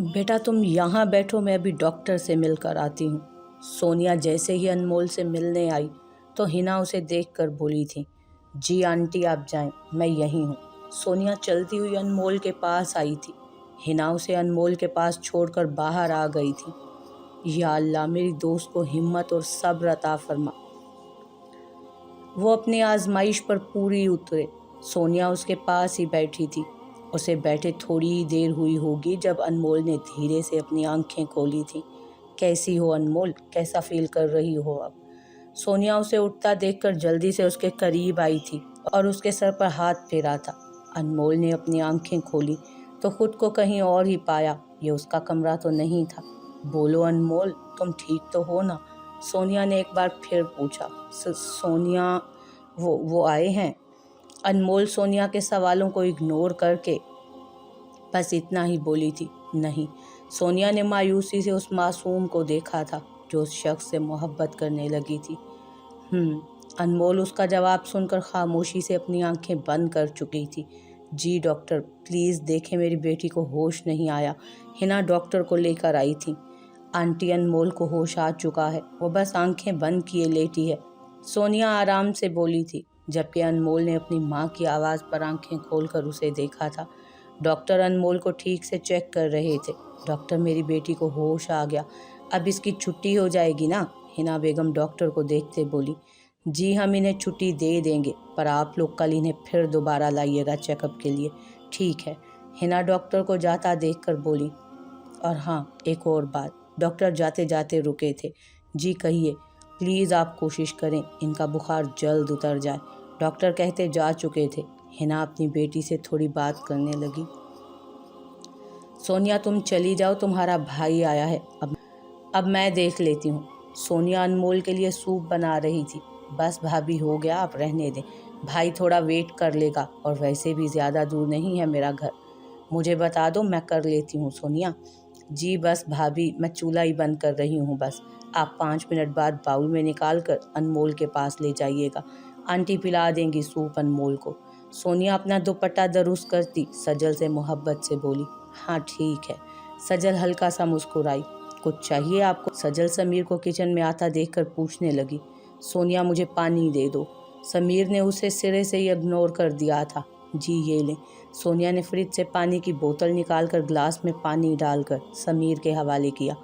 बेटा तुम यहाँ बैठो, मैं अभी डॉक्टर से मिलकर आती हूँ। सोनिया जैसे ही अनमोल से मिलने आई तो हिना उसे देखकर बोली थी, जी आंटी आप जाएं, मैं यहीं हूँ। सोनिया चलती हुई अनमोल के पास आई थी। हिना उसे अनमोल के पास छोड़कर बाहर आ गई थी। या अल्लाह, मेरी दोस्त को हिम्मत और सब्र अता फरमा, वो अपनी आजमाइश पर पूरी उतरे। सोनिया उसके पास ही बैठी थी। उसे बैठे थोड़ी ही देर हुई होगी जब अनमोल ने धीरे से अपनी आंखें खोली थी। कैसी हो अनमोल, कैसा फील कर रही हो अब? सोनिया उसे उठता देखकर जल्दी से उसके करीब आई थी और उसके सर पर हाथ फेरा था। अनमोल ने अपनी आंखें खोली तो खुद को कहीं और ही पाया। ये उसका कमरा तो नहीं था। बोलो अनमोल, तुम ठीक तो हो ना? सोनिया ने एक बार फिर पूछा। सोनिया, वो आए हैं? अनमोल सोनिया के सवालों को इग्नोर करके बस इतना ही बोली थी, नहीं। सोनिया ने मायूसी से उस मासूम को देखा था जो उस शख्स से मोहब्बत करने लगी थी। अनमोल उसका जवाब सुनकर खामोशी से अपनी आंखें बंद कर चुकी थी। जी डॉक्टर, प्लीज़ देखें, मेरी बेटी को होश नहीं आया। हिना डॉक्टर को लेकर आई थी। आंटी, अनमोल को होश आ चुका है, वो बस आंखें बंद किए लेटी है, सोनिया आराम से बोली थी, जबकि अनमोल ने अपनी माँ की आवाज़ पर आंखें खोलकर उसे देखा था। डॉक्टर अनमोल को ठीक से चेक कर रहे थे। डॉक्टर, मेरी बेटी को होश आ गया, अब इसकी छुट्टी हो जाएगी ना? हिना बेगम डॉक्टर को देखते बोली। जी हम इन्हें छुट्टी दे देंगे, पर आप लोग कल इन्हें फिर दोबारा लाइएगा चेकअप के लिए, ठीक है? हिना डॉक्टर को जाता देखकर बोली। और हाँ, एक और बात। डॉक्टर जाते जाते रुके थे। जी कहिए, प्लीज़ आप कोशिश करें इनका बुखार जल्द उतर जाए। डॉक्टर कहते जा चुके थे। हिना अपनी बेटी से थोड़ी बात करने लगी। सोनिया तुम चली जाओ, तुम्हारा भाई आया है, अब मैं देख लेती हूँ। सोनिया अनमोल के लिए सूप बना रही थी। बस भाभी, हो गया, आप रहने दें, भाई थोड़ा वेट कर लेगा, और वैसे भी ज़्यादा दूर नहीं है मेरा घर, मुझे बता दो, मैं कर लेती हूँ। सोनिया, जी बस भाभी, मैं चूल्हा ही बंद कर रही हूँ, बस आप 5 मिनट बाद बाउल में निकाल कर अनमोल के पास ले जाइएगा, आंटी पिला देंगी सूप अनमोल को। सोनिया अपना दुपट्टा दरुस्त करती सजल से मोहब्बत से बोली, हाँ ठीक है। सजल हल्का सा मुस्कुराई। कुछ चाहिए आपको? सजल समीर को किचन में आता देखकर पूछने लगी। सोनिया, मुझे पानी दे दो। समीर ने उसे सिरे से ही इग्नोर कर दिया था। जी ये लें। सोनिया ने फ्रिज से पानी की बोतल निकालकर ग्लास में पानी डालकर समीर के हवाले किया।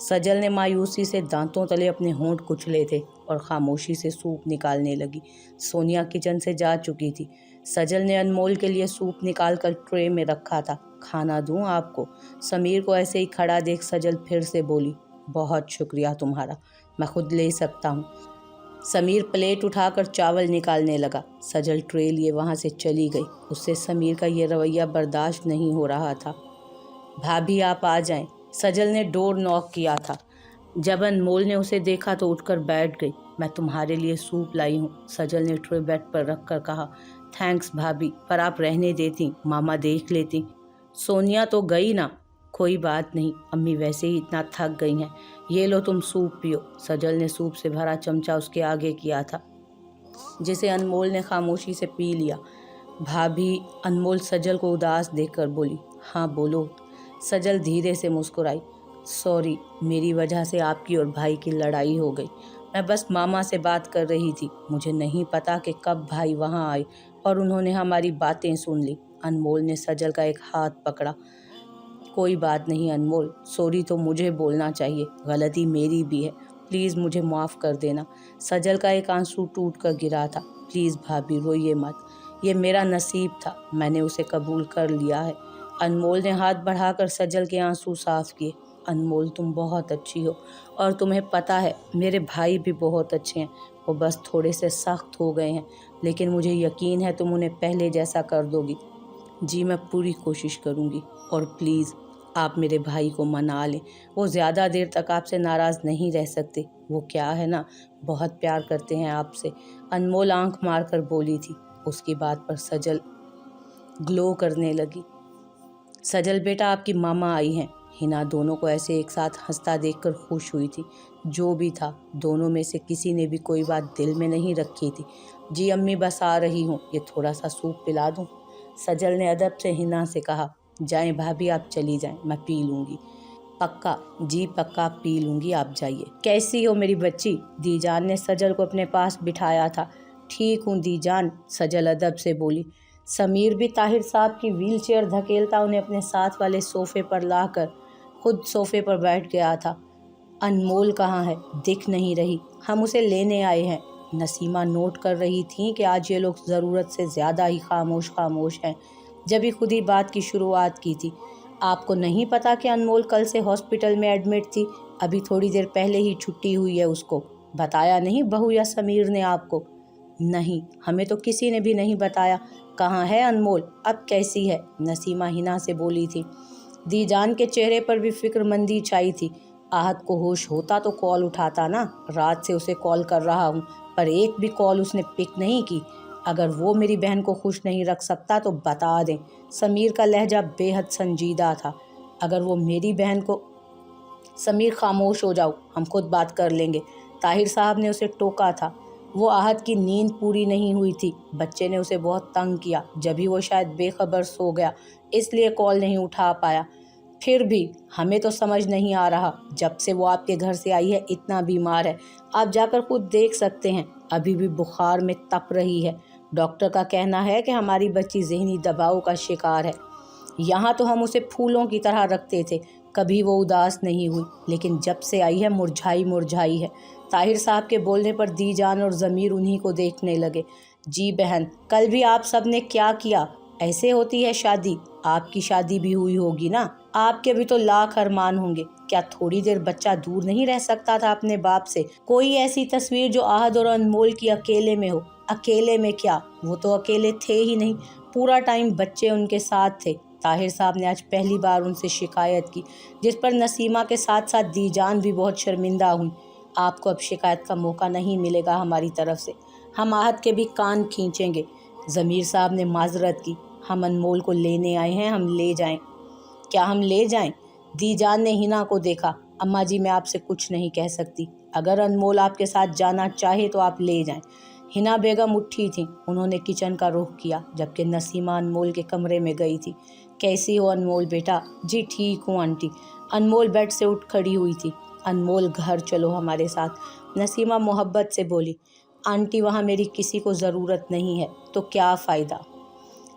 सजल ने मायूसी से दांतों तले अपने होंठ कुचले थे और खामोशी से सूप निकालने लगी। सोनिया किचन से जा चुकी थी। सजल ने अनमोल के लिए सूप निकालकर ट्रे में रखा था। खाना दूं आपको? समीर को ऐसे ही खड़ा देख सजल फिर से बोली, बहुत शुक्रिया तुम्हारा, मैं खुद ले सकता हूँ। समीर प्लेट उठाकर चावल निकालने लगा। सजल ट्रे लिए वहाँ से चली गई। उससे समीर का ये रवैया बर्दाश्त नहीं हो रहा था। भाभी आप आ जाएं। सजल ने डोर नॉक किया था। जब अनमोल ने उसे देखा तो उठकर बैठ गई। मैं तुम्हारे लिए सूप लाई हूँ, सजल ने ट्रे बेड पर रखकर कहा। थैंक्स भाभी, पर आप रहने देती, मामा देख लेती। सोनिया तो गई ना? कोई बात नहीं, अम्मी वैसे ही इतना थक गई हैं, ये लो तुम सूप पियो। सजल ने सूप से भरा चमचा उसके आगे किया था, जिसे अनमोल ने खामोशी से पी लिया। भाभी, अनमोल सजल को उदास देखकर बोली। हाँ बोलो। सजल धीरे से मुस्कुराई। सॉरी, मेरी वजह से आपकी और भाई की लड़ाई हो गई, मैं बस मामा से बात कर रही थी, मुझे नहीं पता कि कब भाई वहाँ आए और उन्होंने हमारी बातें सुन ली। अनमोल ने सजल का एक हाथ पकड़ा। कोई बात नहीं अनमोल, सॉरी तो मुझे बोलना चाहिए, गलती मेरी भी है, प्लीज़ मुझे माफ़ कर देना। सजल का एक आंसू टूट कर गिरा था। प्लीज़ भाभी रोइए मत, ये मेरा नसीब था, मैंने उसे कबूल कर लिया है। अनमोल ने हाथ बढ़ाकर सजल के आंसू साफ किए। अनमोल तुम बहुत अच्छी हो, और तुम्हें पता है मेरे भाई भी बहुत अच्छे हैं, वो बस थोड़े से सख्त हो गए हैं, लेकिन मुझे यकीन है तुम उन्हें पहले जैसा कर दोगी। जी मैं पूरी कोशिश करूँगी, और प्लीज़ आप मेरे भाई को मना लें, वो ज़्यादा देर तक आपसे नाराज़ नहीं रह सकते, वो क्या है ना, बहुत प्यार करते हैं आपसे। अनमोल आंख मारकर बोली थी। उसकी बात पर सजल ग्लो करने लगी। सजल बेटा, आपकी मामा आई हैं। हिना दोनों को ऐसे एक साथ हंसता देखकर खुश हुई थी। जो भी था, दोनों में से किसी ने भी कोई बात दिल में नहीं रखी थी। जी अम्मी बस आ रही हूँ, ये थोड़ा सा सूप पिला दूँ? सजल ने अदब से हिना से कहा। जाएं भाभी, आप चली जाएं, मैं पी लूँगी। पक्का? जी पक्का, आप पी लूँगी, आप जाइए। कैसी हो मेरी बच्ची? दीजान ने सजल को अपने पास बिठाया था। ठीक हूँ दीजान, सजल अदब से बोली। समीर भी ताहिर साहब की व्हील चेयर धकेलता उन्हें अपने साथ वाले सोफे पर लाकर खुद सोफे पर बैठ गया था। अनमोल कहाँ है? दिख नहीं रही। हम उसे लेने आए हैं। नसीमा नोट कर रही थी कि आज ये लोग ज़रूरत से ज़्यादा ही खामोश हैं। जब ही खुद ही बात की शुरुआत की थी। आपको नहीं पता कि अनमोल कल से हॉस्पिटल में एडमिट थी? अभी थोड़ी देर पहले ही छुट्टी हुई है उसको। बताया नहीं बहू या समीर ने आपको? नहीं, हमें तो किसी ने भी नहीं बताया। कहाँ है अनमोल? अब कैसी है? नसीमा हिना से बोली थी। दीजान के चेहरे पर भी फिक्रमंदी छाई थी। आहत को होश होता तो कॉल उठाता ना। रात से उसे कॉल कर रहा हूँ, पर एक भी कॉल उसने पिक नहीं की। अगर वो मेरी बहन को खुश नहीं रख सकता तो बता दें। समीर का लहजा बेहद संजीदा था। अगर वो मेरी बहन को... समीर खामोश हो जाओ, हम खुद बात कर लेंगे, ताहिर साहब ने उसे टोका था। वो आहत की नींद पूरी नहीं हुई थी। बच्चे ने उसे बहुत तंग किया। जब भी वो शायद बेखबर सो गया, इसलिए कॉल नहीं उठा पाया। फिर भी हमें तो समझ नहीं आ रहा, जब से वो आपके घर से आई है इतना बीमार है। आप जाकर खुद देख सकते हैं, अभी भी बुखार में तप रही है। डॉक्टर का कहना है कि हमारी बच्ची ज़हनी दबाव का शिकार है। यहाँ तो हम उसे फूलों की तरह रखते थे, कभी वो उदास नहीं हुई, लेकिन जब से आई है मुरझाई है। ताहिर साहब के बोलने पर दीजान और ज़मीर उन्हीं को देखने लगे। जी बहन, कल भी आप सब ने क्या किया? ऐसे होती है शादी? आपकी शादी भी हुई होगी ना? आपके भी तो लाख अरमान होंगे। क्या थोड़ी देर बच्चा दूर नहीं रह सकता था अपने बाप से? कोई ऐसी तस्वीर जो आहद और अनमोल की अकेले में हो। अकेले में क्या, वो तो अकेले थे ही नहीं, पूरा टाइम बच्चे उनके साथ थे। ताहिर साहब ने आज पहली बार उनसे शिकायत की, जिस पर नसीमा के साथ साथ दीजान भी बहुत शर्मिंदा हुई। आपको अब शिकायत का मौका नहीं मिलेगा हमारी तरफ से। हम आहत के भी कान खींचेंगे। ज़मीर साहब ने माजरत की। हम अनमोल को लेने आए हैं, हम ले जाएं। क्या हम ले जाएं? दीजान ने हिना को देखा। अम्मा जी, मैं आपसे कुछ नहीं कह सकती। अगर अनमोल आपके साथ जाना चाहे तो आप ले जाएं। हिना बेगम उठी थी। उन्होंने किचन का रुख किया, जबकि नसीमा अनमोल के कमरे में गई थी। कैसी हो अनमोल बेटा? जी ठीक हूँ आंटी। अनमोल बेड से उठ खड़ी हुई थी। अनमोल घर चलो हमारे साथ, नसीमा मोहब्बत से बोली। आंटी, वहाँ मेरी किसी को ज़रूरत नहीं है, तो क्या फ़ायदा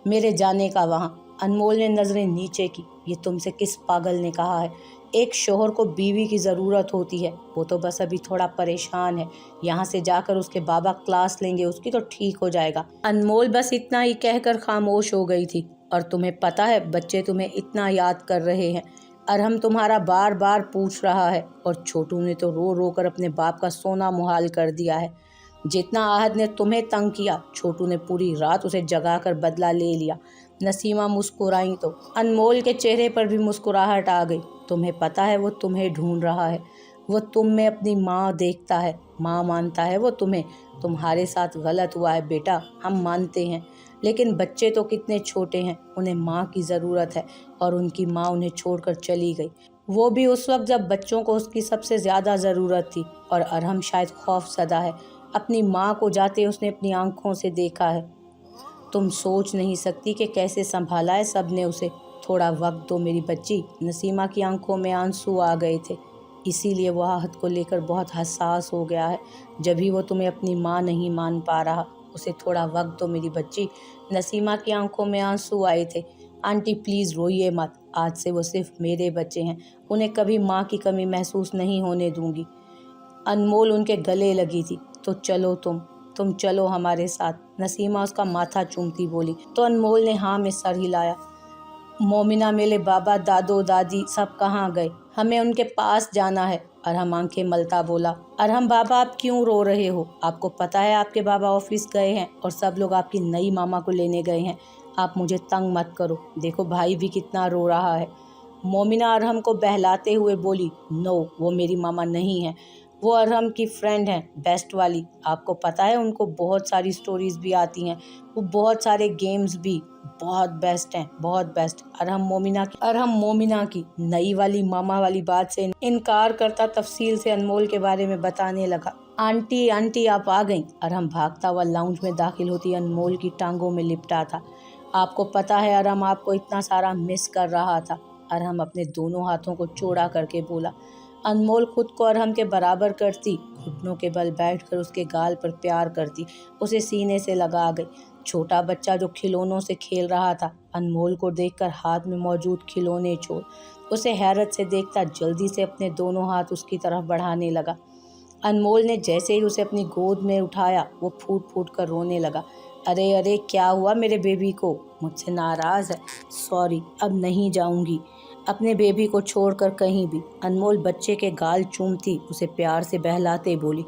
मेरे जाने का वहाँ? अनमोल ने नज़रें नीचे की। ये तुमसे किस पागल ने कहा है? एक शोहर को बीवी की ज़रूरत होती है। वो तो बस अभी थोड़ा परेशान है। यहाँ से जाकर उसके बाबा क्लास लेंगे, उसकी तो ठीक हो जाएगा। अनमोल बस इतना ही कहकर खामोश हो गई थी। और तुम्हें पता है, बच्चे तुम्हें इतना याद कर रहे हैं। अरहम तुम्हारा बार बार पूछ रहा है, और छोटू ने तो रो रो कर अपने बाप का सोना मुहाल कर दिया है। जितना आहद ने तुम्हें तंग किया, छोटू ने पूरी रात उसे जगाकर बदला ले लिया। नसीमा मुस्कुराई तो अनमोल के चेहरे पर भी मुस्कुराहट आ गई। तुम्हें पता है, वो तुम्हें ढूंढ रहा है। वो तुम में अपनी माँ देखता है, माँ मानता है वो तुम्हें। तुम्हारे साथ गलत हुआ है बेटा, हम मानते हैं, लेकिन बच्चे तो कितने छोटे हैं, उन्हें माँ की ज़रूरत है। और उनकी माँ उन्हें छोड़कर चली गई, वो भी उस वक्त जब बच्चों को उसकी सबसे ज़्यादा ज़रूरत थी। और अरहम शायद खौफज़दा है। अपनी माँ को जाते उसने अपनी आंखों से देखा है। तुम सोच नहीं सकती कि कैसे संभाला है सब ने उसे। थोड़ा वक्त दो मेरी बच्ची। नसीमा की आंखों में आंसू आ गए थे, इसीलिए वो आहत को लेकर बहुत हसास हो गया है। जब भी वो तुम्हें अपनी माँ नहीं मान पा रहा, उसे थोड़ा वक्त दो मेरी बच्ची। नसीमा की आंखों में आंसू आए थे। आंटी प्लीज़ रोइए मत, आज से वो सिर्फ मेरे बच्चे हैं, उन्हें कभी माँ की कमी महसूस नहीं होने दूंगी। अनमोल उनके गले लगी थी। तो चलो तुम चलो हमारे साथ, नसीमा उसका माथा चूमती बोली। तो अनमोल ने हाँ में सर हिलाया। मोमिना, मेरे बाबा, दादो दादी सब कहाँ गए? हमें उनके पास जाना है। अरहम आंखें मलता बोला। अरहम बाबा, आप क्यों रो रहे हो? आपको पता है आपके बाबा ऑफिस गए हैं और सब लोग आपकी नई मामा को लेने गए हैं। आप मुझे तंग मत करो, देखो भाई भी कितना रो रहा है। मोमिना अरहम को बहलाते हुए बोली, नो, वो मेरी मामा नहीं है, वो अरहम की फ्रेंड हैं, बेस्ट वाली। आपको पता है उनको बहुत सारी स्टोरीज़ भी आती हैं, वो बहुत सारे गेम्स भी, बहुत बेस्ट हैं, बहुत बेस्ट। अरहम मोमिना की नई वाली मामा वाली बात से इनकार करता तफसील से अनमोल के बारे में बताने लगा। आंटी आप आ गईं। अरहम भागता हुआ लाउंज में दाखिल होती अनमोल की टांगों में लिपटा था। آپ کو پتہ ہے ارم آپ کو اتنا سارا مس کر رہا تھا۔ ارم اپنے دونوں ہاتھوں کو چوڑا کر کے بولا۔ انمول خود کو ارم کے برابر کرتی، گھٹنوں کے بل بیٹھ کر اس کے گال پر پیار کرتی، اسے سینے سے لگا گئی۔ چھوٹا بچہ جو کھلونوں سے کھیل رہا تھا، انمول کو دیکھ کر ہاتھ میں موجود کھلونے چھوڑ اسے حیرت سے دیکھتا جلدی سے اپنے دونوں ہاتھ اس کی طرف بڑھانے لگا۔ انمول نے جیسے ہی اسے اپنی گود میں اٹھایا وہ پھوٹ پھوٹ کر رونے لگا۔ ارے ارے کیا ہوا میرے بیبی کو؟ مجھ سے ناراض ہے؟ سوری، اب نہیں جاؤں گی اپنے بیبی کو چھوڑ کر کہیں بھی۔ انمول بچے کے گال چومتی اسے پیار سے بہلاتے بولی۔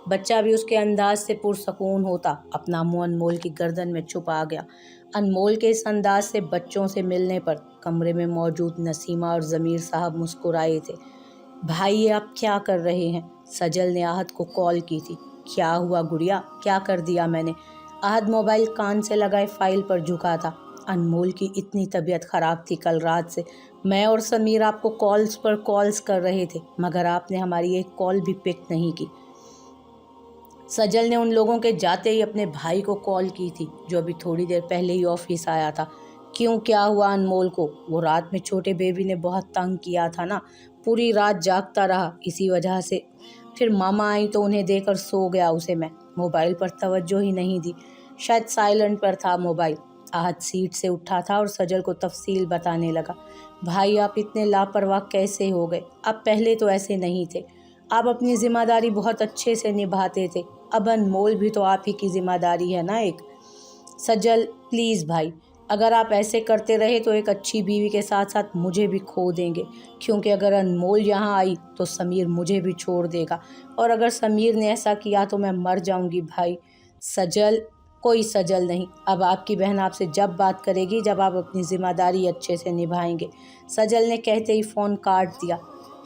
بچہ بھی اس کے انداز سے پرسکون ہوتا اپنا منہ انمول کی گردن میں چھپا گیا۔ انمول کے اس انداز سے بچوں سے ملنے پر کمرے میں موجود نسیمہ اور ضمیر صاحب مسکرائے تھے۔ بھائی آپ کیا کر رہے ہیں؟ سجل نے احد کو کال کی تھی۔ کیا ہوا گڑیا؟ کیا کر دیا میں نے؟ احد موبائل کان سے لگائے فائل پر جھکا تھا۔ انمول کی اتنی طبیعت خراب تھی کل رات سے، میں اور سمیر آپ کو کالز پر کالز کر رہے تھے مگر آپ نے ہماری ایک کال بھی پک نہیں کی۔ سجل نے ان لوگوں کے جاتے ہی اپنے بھائی کو کال کی تھی جو ابھی تھوڑی دیر پہلے ہی آفس آیا تھا۔ کیوں، کیا ہوا انمول کو؟ وہ رات میں چھوٹے بیبی نے بہت تنگ کیا تھا نا، پوری رات جاگتا رہا اسی وجہ سے، پھر ماما آئی تو انہیں دے کر سو گیا اسے میں موبائل پر توجہ ہی نہیں دی، شاید سائلنٹ پر تھا موبائل۔ احد سیٹ سے اٹھا تھا اور سجل کو تفصیل بتانے لگا۔ بھائی آپ اتنے لاپرواہ کیسے ہو گئے؟ آپ پہلے تو ایسے نہیں تھے، آپ اپنی ذمہ داری بہت اچھے سے نبھاتے تھے، اب انمول بھی تو آپ ہی کی ذمہ داری ہے نا ایک۔ سجل پلیز بھائی، اگر آپ ایسے کرتے رہے تو ایک اچھی بیوی کے ساتھ ساتھ مجھے بھی کھو دیں گے، کیونکہ اگر انمول یہاں آئی تو سمیر مجھے بھی چھوڑ دے گا، اور اگر سمیر نے ایسا کیا تو میں مر جاؤں گی بھائی۔ سجل، کوئی سجل نہیں، اب آپ کی بہن آپ سے جب بات کرے گی جب آپ اپنی ذمہ داری اچھے سے نبھائیں گے، سجل نے کہتے ہی فون کاٹ دیا۔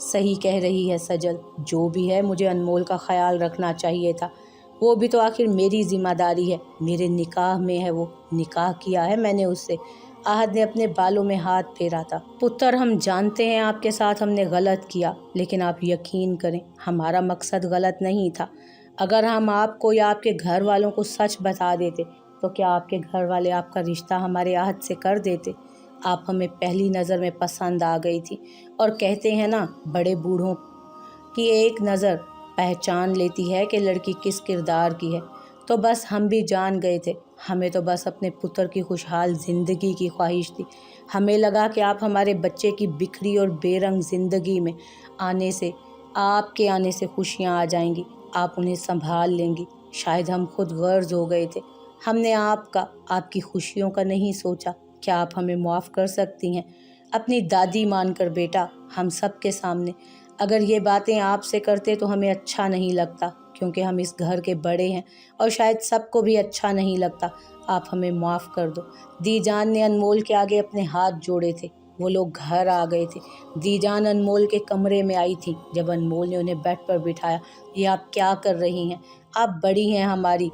صحیح کہہ رہی ہے سجل، جو بھی ہے مجھے انمول کا خیال رکھنا چاہیے تھا، وہ بھی تو آخر میری ذمہ داری ہے، میرے نکاح میں ہے، وہ نکاح کیا ہے میں نے اس سے۔ احد نے اپنے بالوں میں ہاتھ پھیرا تھا۔ پتر ہم جانتے ہیں آپ کے ساتھ ہم نے غلط کیا، لیکن آپ یقین کریں ہمارا مقصد غلط نہیں تھا۔ اگر ہم آپ کو یا آپ کے گھر والوں کو سچ بتا دیتے تو کیا آپ کے گھر والے آپ کا رشتہ ہمارے احد سے کر دیتے؟ آپ ہمیں پہلی نظر میں پسند آ گئی تھی، اور کہتے ہیں نا بڑے بوڑھوں کی ایک نظر پہچان لیتی ہے کہ لڑکی کس کردار کی ہے، تو بس ہم بھی جان گئے تھے، ہمیں تو بس اپنے پتر کی خوشحال زندگی کی خواہش تھی، ہمیں لگا کہ آپ ہمارے بچے کی بکھری اور بے رنگ زندگی میں آپ کے آنے سے خوشیاں آ جائیں گی، آپ انہیں سنبھال لیں گی، شاید ہم خود غرض ہو گئے تھے، ہم نے آپ کی خوشیوں کا نہیں سوچا۔ کیا آپ ہمیں معاف کر سکتی ہیں اپنی دادی مان کر بیٹا، ہم سب کے سامنے؟ اگر یہ باتیں آپ سے کرتے تو ہمیں اچھا نہیں لگتا، کیونکہ ہم اس گھر کے بڑے ہیں اور شاید سب کو بھی اچھا نہیں لگتا، آپ ہمیں معاف کر دو۔ دی جان نے انمول کے آگے اپنے ہاتھ جوڑے تھے۔ وہ لوگ گھر آ گئے تھے۔ دی جان انمول کے کمرے میں آئی تھی جب انمول نے انہیں بیڈ پر بٹھایا۔ یہ آپ کیا کر رہی ہیں؟ آپ بڑی ہیں ہماری۔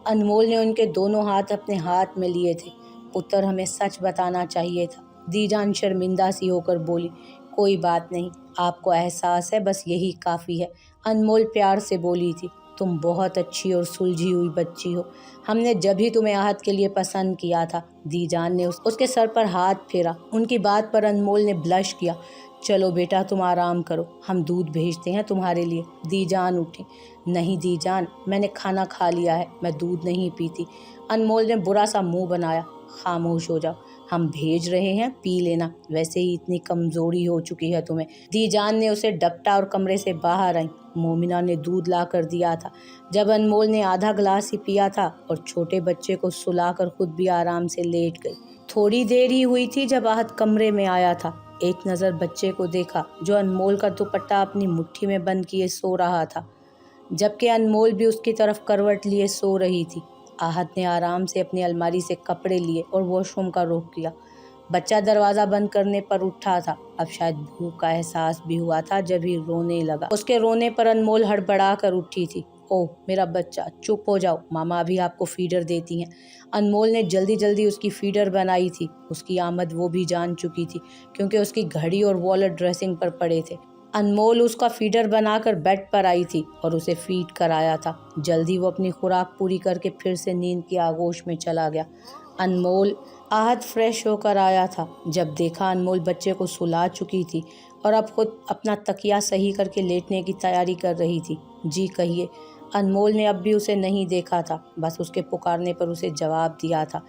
انمول نے ان کے دونوں ہاتھ اپنے ہاتھ میں لیے تھے۔ پتر ہمیں سچ بتانا چاہیے تھا، دی جان شرمندہ سی ہو کر بولی۔ کوئی بات نہیں، آپ کو احساس ہے، بس یہی کافی ہے، انمول پیار سے بولی تھی۔ تم بہت اچھی اور سلجھی ہوئی بچی ہو، ہم نے جب ہی تمہیں احد کے لیے پسند کیا تھا۔ دی جان نے اس کے سر پر ہاتھ پھیرا۔ ان کی بات پر انمول نے بلش کیا۔ چلو بیٹا تم آرام کرو، ہم دودھ بھیجتے ہیں تمہارے لیے۔ دی جان اٹھی۔ نہیں دی جان، میں نے کھانا کھا لیا ہے، میں دودھ نہیں پیتی۔ انمول نے برا سا منہ بنایا۔ خاموش ہو جاؤ، ہم بھیج رہے ہیں، پی لینا، ویسے ہی اتنی کمزوری ہو چکی ہے تمہیں۔ دی جان نے اسے ڈپٹا اور کمرے سے باہر آئیں۔ مومنہ نے دودھ لا کر دیا تھا جب انمول نے آدھا گلاس ہی پیا تھا اور چھوٹے بچے کو سلا کر خود بھی آرام سے لیٹ گئی۔ تھوڑی دیر ہی ہوئی تھی جب احد کمرے میں آیا تھا۔ ایک نظر بچے کو دیکھا جو انمول کا دوپٹہ اپنی مٹھی میں بند کیے سو رہا تھا، جبکہ انمول بھی اس کی طرف کروٹ لیے سو رہی تھی۔ احد نے آرام سے اپنی الماری سے کپڑے لیے اور واش روم کا رخ کیا۔ بچہ دروازہ بند کرنے پر اٹھا تھا، اب شاید بھوک کا احساس بھی ہوا تھا جب ہی رونے لگا۔ اس کے رونے پر انمول ہڑبڑا کر اٹھی تھی۔ اوہ میرا بچہ، چپ ہو جاؤ، ماما ابھی آپ کو فیڈر دیتی ہیں۔ انمول نے جلدی جلدی اس کی فیڈر بنائی تھی۔ اس کی آمد وہ بھی جان چکی تھی کیونکہ اس کی گھڑی اور والٹ ڈریسنگ پر پڑے تھے۔ انمول اس کا فیڈر بنا کر بیڈ پر آئی تھی اور اسے فیڈ کرایا تھا۔ جلدی وہ اپنی خوراک پوری کر کے پھر سے نیند کی آغوش میں چلا گیا۔ انمول आहत फ्रेश होकर आया था जब देखा अनमोल बच्चे को सुला चुकी थी और अब खुद अपना तकिया सही करके लेटने की तैयारी कर रही थी। जी कहिए। अनमोल ने अब भी उसे नहीं देखा था, बस उसके पुकारने पर उसे जवाब दिया था।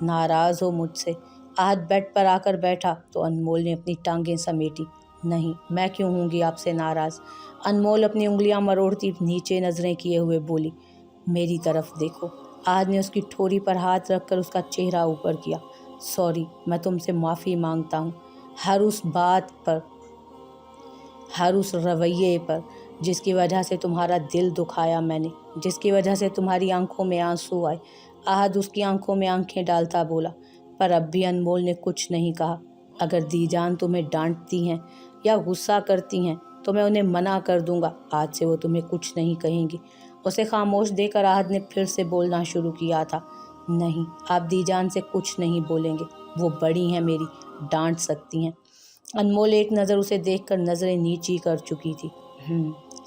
नाराज़ हो मुझसे? आहत बेड पर आकर बैठा तो अनमोल ने अपनी टांगें समेटी। नहीं, मैं क्यों होंगी आपसे नाराज़? अनमोल अपनी उंगलियां मरोड़ती नीचे नज़रें किए हुए बोली। मेरी तरफ देखो। आहत ने उसकी ठोरी पर हाथ रखकर उसका चेहरा ऊपर किया। सॉरी, मैं तुमसे माफ़ी मांगता हूँ हर उस बात पर, हर उस रवैये पर जिसकी वजह से तुम्हारा दिल दुखाया मैंने, जिसकी वजह से तुम्हारी आंखों में आंसू आए। आहत उसकी आंखों में आंखें डालता बोला। पर अब भी अनमोल ने कुछ नहीं कहा। अगर दीजान तुम्हें डांटती हैं या गुस्सा करती हैं तो मैं उन्हें मना कर दूंगा। आज से वो तुम्हें कुछ नहीं कहेंगी। उसे खामोश देकर आहत ने फिर से बोलना शुरू किया था। नहीं, आप दीजान से कुछ नहीं बोलेंगे, वो बड़ी हैं मेरी, डांट सकती हैं। अनमोल एक नज़र उसे देखकर नज़रें नीची कर चुकी थी।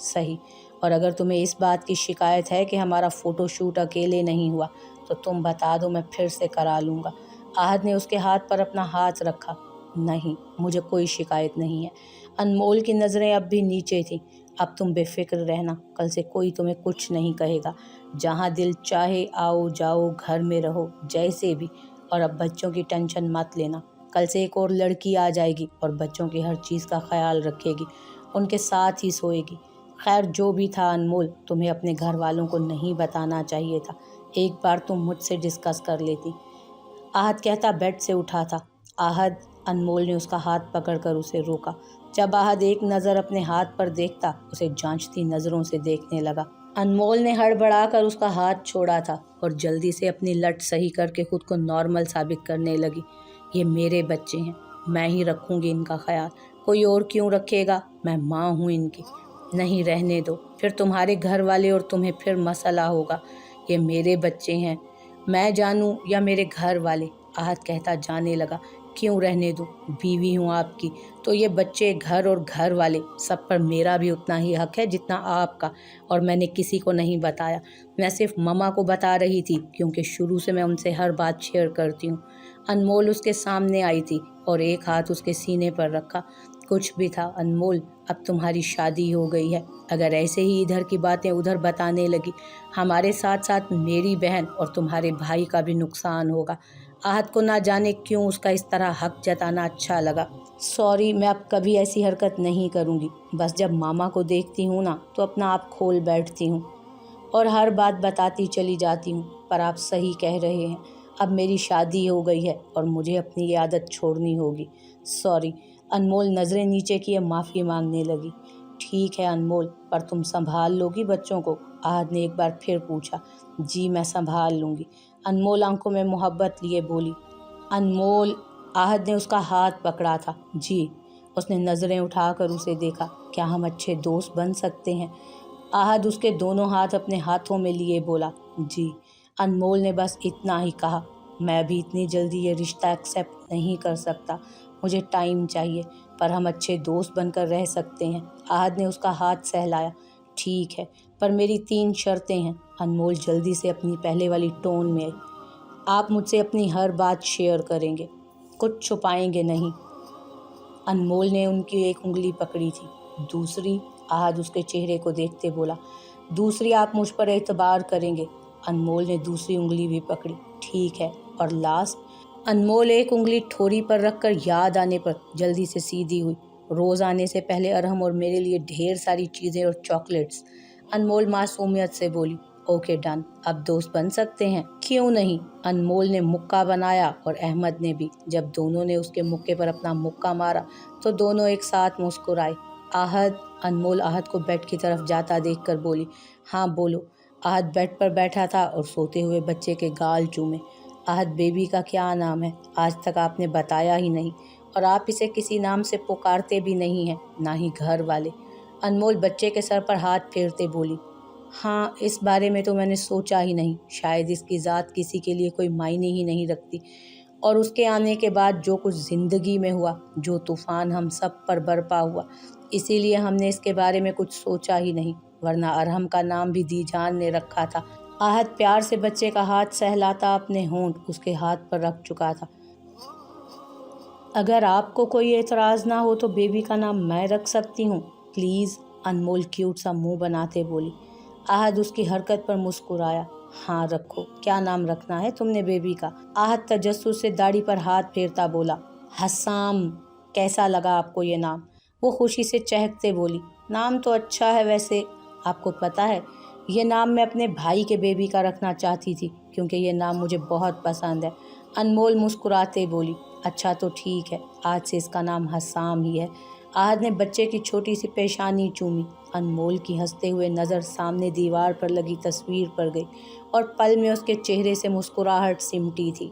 सही। और अगर तुम्हें इस बात की शिकायत है कि हमारा फ़ोटोशूट अकेले नहीं हुआ तो तुम बता दो, मैं फिर से करा लूँगा। आहत ने उसके हाथ पर अपना हाथ रखा। नहीं, मुझे कोई शिकायत नहीं है। अनमोल की नज़रें अब भी नीचे थीं। अब तुम बेफिक्र रहना, कल से कोई तुम्हें कुछ नहीं कहेगा। जहाँ दिल चाहे आओ जाओ, घर में रहो, जैसे भी। और अब बच्चों की टेंशन मत लेना। कल से एक और लड़की आ जाएगी और बच्चों की हर चीज़ का ख्याल रखेगी, उनके साथ ही सोएगी। खैर जो भी था अनमोल, तुम्हें अपने घर वालों को नहीं बताना चाहिए था। एक बार तुम मुझसे डिस्कस कर लेती। आहत कहता बेड से उठा था। आहत, अनमोल ने उसका हाथ पकड़कर उसे रोका। जब आहत एक नज़र अपने हाथ पर देखता, उसे जांचती नज़रों से देखने लगा। अनमोल ने हड़बड़ाकर उसका हाथ छोड़ा था और जल्दी से अपनी लट सही करके खुद को नॉर्मल साबित करने लगी। ये मेरे बच्चे हैं, मैं ही रखूंगी इनका ख्याल, कोई और क्यों रखेगा? मैं माँ हूँ इनकी। नहीं, रहने दो, फिर तुम्हारे घर वाले और तुम्हें फिर मसला होगा। ये मेरे बच्चे हैं, मैं जानूं या मेरे घर वाले? आहत कहता जाने लगा। क्यों रहने दूं? बीवी हूँ आपकी, तो ये बच्चे, घर और घर वाले, सब पर मेरा भी उतना ही हक है जितना आपका। और मैंने किसी को नहीं बताया, मैं सिर्फ ममा को बता रही थी क्योंकि शुरू से मैं उनसे हर बात शेयर करती हूँ। अनमोल उसके सामने आई थी और एक हाथ उसके सीने पर रखा। कुछ भी था अनमोल, अब तुम्हारी शादी हो गई है। अगर ऐसे ही इधर की बातें उधर बताने लगी, हमारे साथ साथ मेरी बहन और तुम्हारे भाई का भी नुकसान होगा। आहत को ना जाने क्यों उसका इस तरह हक जताना अच्छा लगा। सॉरी, मैं अब कभी ऐसी हरकत नहीं करूँगी। बस जब मामा को देखती हूँ ना तो अपना आप खोल बैठती हूँ और हर बात बताती चली जाती हूँ। पर आप सही कह रहे हैं, अब मेरी शादी हो गई है और मुझे अपनी ये आदत छोड़नी होगी। सॉरी। अनमोल नज़रें नीचे किए माफ़ी मांगने लगी। ठीक है अनमोल, पर तुम संभाल लोगी बच्चों को? आहत ने एक बार फिर पूछा। जी, मैं संभाल लूँगी। अनमोल आंखों में मोहब्बत लिए बोली। अनमोल, आहत ने उसका हाथ पकड़ा था। जी। उसने नज़रें उठाकर उसे देखा। क्या हम अच्छे दोस्त बन सकते हैं? आहत उसके दोनों हाथ अपने हाथों में लिए बोला। जी। अनमोल ने बस इतना ही कहा। मैं भी इतनी जल्दी ये रिश्ता एक्सेप्ट नहीं कर सकता, मुझे टाइम चाहिए, पर हम अच्छे दोस्त बनकर रह सकते हैं। आहत ने उसका हाथ सहलाया। ठीक है, पर मेरी 3 शर्तें हैं। अनमोल जल्दी से अपनी पहले वाली टोन में आई। आप मुझसे अपनी हर बात शेयर करेंगे, कुछ छुपाएंगे नहीं। अनमोल ने उनकी एक उंगली पकड़ी थी। दूसरी? आहत उसके चेहरे को देखते बोला। दूसरी, आप मुझ पर एतबार करेंगे। अनमोल ने दूसरी उंगली भी पकड़ी। ठीक है, और लास्ट? अनमोल एक उंगली ठोरी पर रखकर याद आने पर जल्दी से सीधी हुई। रोज़ आने से पहले अरहम और मेरे लिए ढेर सारी चीज़ें और चॉकलेट्स। अनमोल मासूमियत से बोली। ओके डन, अब दोस्त बन सकते हैं। क्यों नहीं? अनमोल ने मुक्का बनाया और अहमद ने भी। जब दोनों ने उसके मुक्के पर अपना मुक्का मारा तो दोनों एक साथ मुस्कुराए। आहत, अनमोल आहत को बेड की तरफ जाता देखकर बोली। हाँ बोलो। आहत बेड पर बैठा था और सोते हुए बच्चे के गाल चूमे। आहत, बेबी का क्या नाम है? आज तक आपने बताया ही नहीं, और आप इसे किसी नाम से पुकारते भी नहीं हैं, ना ही घर वाले। अनमोल बच्चे के सर पर हाथ फेरते बोली। हाँ, इस बारे में तो मैंने सोचा ही नहीं। शायद इसकी ज़ात किसी के लिए कोई मायने ही नहीं रखती, और उसके आने के बाद जो कुछ ज़िंदगी में हुआ, जो तूफ़ान हम सब पर बरपा हुआ, इसीलिए हमने इसके बारे में कुछ सोचा ही नहीं, वरना अरहम का नाम भी दीजान ने रखा था। आहत प्यार से बच्चे का हाथ सहलाता अपने होंठ उसके हाथ पर रख चुका था। اگر آپ کو کوئی اعتراض نہ ہو تو بیبی کا نام میں رکھ سکتی ہوں پلیز، انمول کیوٹ سا منہ بناتے بولی۔ آہد اس کی حرکت پر مسکرایا۔ ہاں رکھو، کیا نام رکھنا ہے تم نے بیبی کا؟ آہد تجسس سے داڑھی پر ہاتھ پھیرتا بولا۔ حسام۔ کیسا لگا آپ کو یہ نام؟ وہ خوشی سے چہکتے بولی۔ نام تو اچھا ہے ویسے، آپ کو پتہ ہے یہ نام میں اپنے بھائی کے بیبی کا رکھنا چاہتی تھی کیونکہ یہ نام مجھے بہت پسند ہے۔ انمول مسکراتے بولی۔ اچھا تو ٹھیک ہے، آج سے اس کا نام حسام ہی ہے۔ آہد نے بچے کی چھوٹی سی پیشانی چومی۔ انمول کی ہنستے ہوئے نظر سامنے دیوار پر لگی تصویر پر گئی اور پل میں اس کے چہرے سے مسکراہٹ سمٹی تھی۔